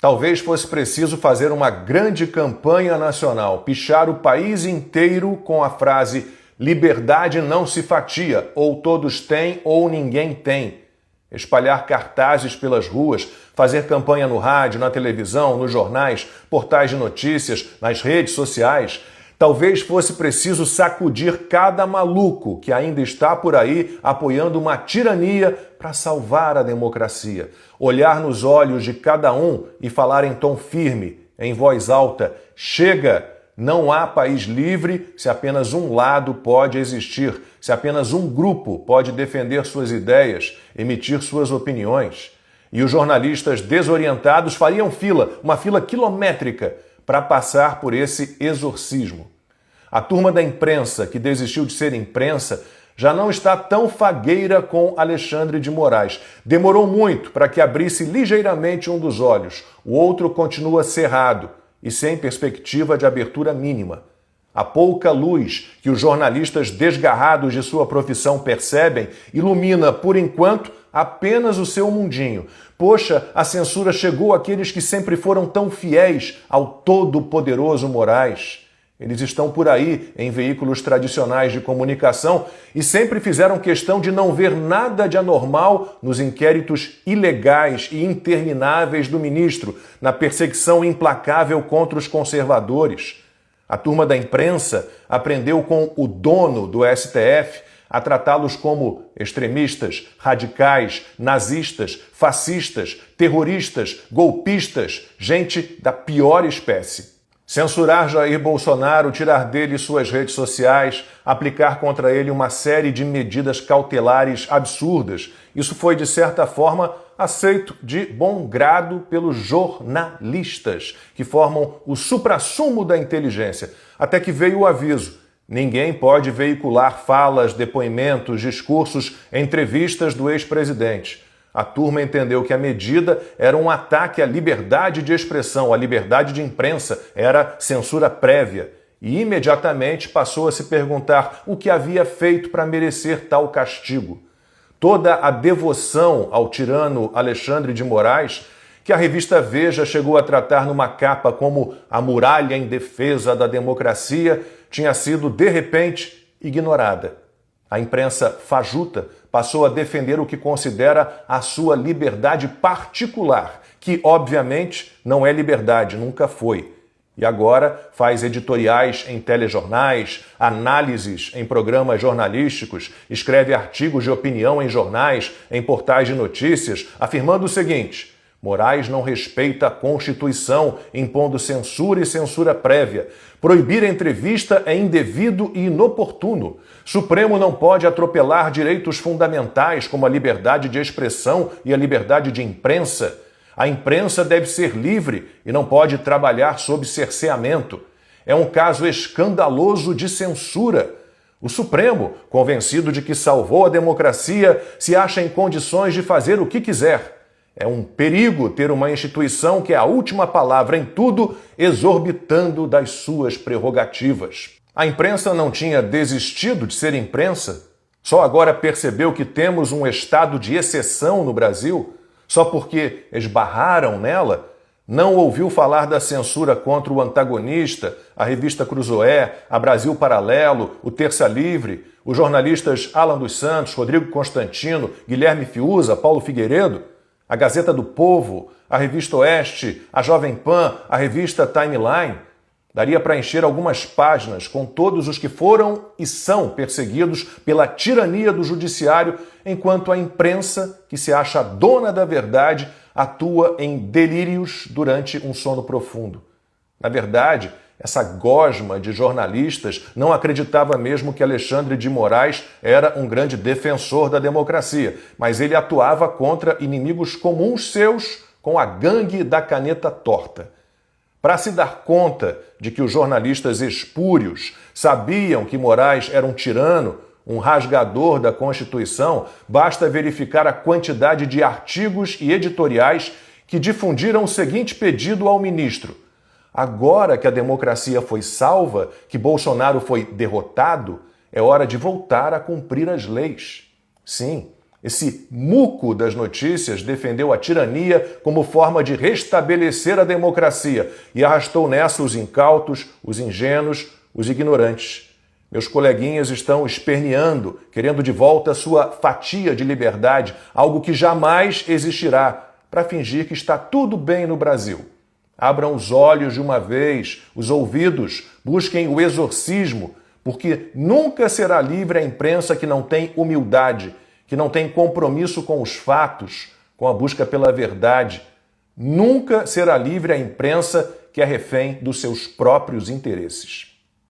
Talvez fosse preciso fazer uma grande campanha nacional, pichar o país inteiro com a frase "liberdade não se fatia", ou todos têm ou ninguém tem. Espalhar cartazes pelas ruas, fazer campanha no rádio, na televisão, nos jornais, portais de notícias, nas redes sociais. Talvez fosse preciso sacudir cada maluco que ainda está por aí apoiando uma tirania para salvar a democracia. Olhar nos olhos de cada um e falar em tom firme, em voz alta: chega! Não há país livre se apenas um lado pode existir, se apenas um grupo pode defender suas ideias, emitir suas opiniões. E os jornalistas desorientados fariam fila, uma fila quilométrica, para passar por esse exorcismo. A turma da imprensa, que desistiu de ser imprensa, já não está tão fagueira com Alexandre de Moraes. Demorou muito para que abrisse ligeiramente um dos olhos. O outro continua cerrado e sem perspectiva de abertura mínima. A pouca luz que os jornalistas desgarrados de sua profissão percebem ilumina, por enquanto, apenas o seu mundinho. Poxa, a censura chegou àqueles que sempre foram tão fiéis ao todo-poderoso Moraes. Eles estão por aí, em veículos tradicionais de comunicação, e sempre fizeram questão de não ver nada de anormal nos inquéritos ilegais e intermináveis do ministro, na perseguição implacável contra os conservadores. A turma da imprensa aprendeu com o dono do STF a tratá-los como extremistas, radicais, nazistas, fascistas, terroristas, golpistas, gente da pior espécie. Censurar Jair Bolsonaro, tirar dele suas redes sociais, aplicar contra ele uma série de medidas cautelares absurdas. Isso foi, de certa forma, aceito de bom grado pelos jornalistas, que formam o suprassumo da inteligência. Até que veio o aviso: ninguém pode veicular falas, depoimentos, discursos, entrevistas do ex-presidente. A turma entendeu que a medida era um ataque à liberdade de expressão, à liberdade de imprensa, era censura prévia. E imediatamente passou a se perguntar o que havia feito para merecer tal castigo. Toda a devoção ao tirano Alexandre de Moraes, que a revista Veja chegou a tratar numa capa como a muralha em defesa da democracia, tinha sido, de repente, ignorada. A imprensa fajuta passou a defender o que considera a sua liberdade particular, que, obviamente, não é liberdade, nunca foi. E agora faz editoriais em telejornais, análises em programas jornalísticos, escreve artigos de opinião em jornais, em portais de notícias, afirmando o seguinte: Moraes não respeita a Constituição, impondo censura e censura prévia. Proibir a entrevista é indevido e inoportuno. Supremo não pode atropelar direitos fundamentais como a liberdade de expressão e a liberdade de imprensa. A imprensa deve ser livre e não pode trabalhar sob cerceamento. É um caso escandaloso de censura. O Supremo, convencido de que salvou a democracia, se acha em condições de fazer o que quiser. É um perigo ter uma instituição que é a última palavra em tudo, exorbitando das suas prerrogativas. A imprensa não tinha desistido de ser imprensa? Só agora percebeu que temos um estado de exceção no Brasil? Só porque esbarraram nela? Não ouviu falar da censura contra o Antagonista, a revista Cruzoé, a Brasil Paralelo, o Terça Livre, os jornalistas Alan dos Santos, Rodrigo Constantino, Guilherme Fiuza, Paulo Figueiredo? A Gazeta do Povo, a Revista Oeste, a Jovem Pan, a revista Timeline? Daria para encher algumas páginas com todos os que foram e são perseguidos pela tirania do judiciário, enquanto a imprensa, que se acha dona da verdade, atua em delírios durante um sono profundo. Na verdade, essa gosma de jornalistas não acreditava mesmo que Alexandre de Moraes era um grande defensor da democracia, mas ele atuava contra inimigos comuns seus com a gangue da caneta torta. Para se dar conta de que os jornalistas espúrios sabiam que Moraes era um tirano, um rasgador da Constituição, basta verificar a quantidade de artigos e editoriais que difundiram o seguinte pedido ao ministro: agora que a democracia foi salva, que Bolsonaro foi derrotado, é hora de voltar a cumprir as leis. Sim, Esse muco das notícias defendeu a tirania como forma de restabelecer a democracia e arrastou nessa os incautos, os ingênuos, os ignorantes. Meus coleguinhas estão esperneando, querendo de volta sua fatia de liberdade, algo que jamais existirá, para fingir que está tudo bem no Brasil. Abram os olhos de uma vez, os ouvidos, busquem o exorcismo, porque nunca será livre a imprensa que não tem humildade, que não tem compromisso com os fatos, com a busca pela verdade. Nunca será livre a imprensa que é refém dos seus próprios interesses.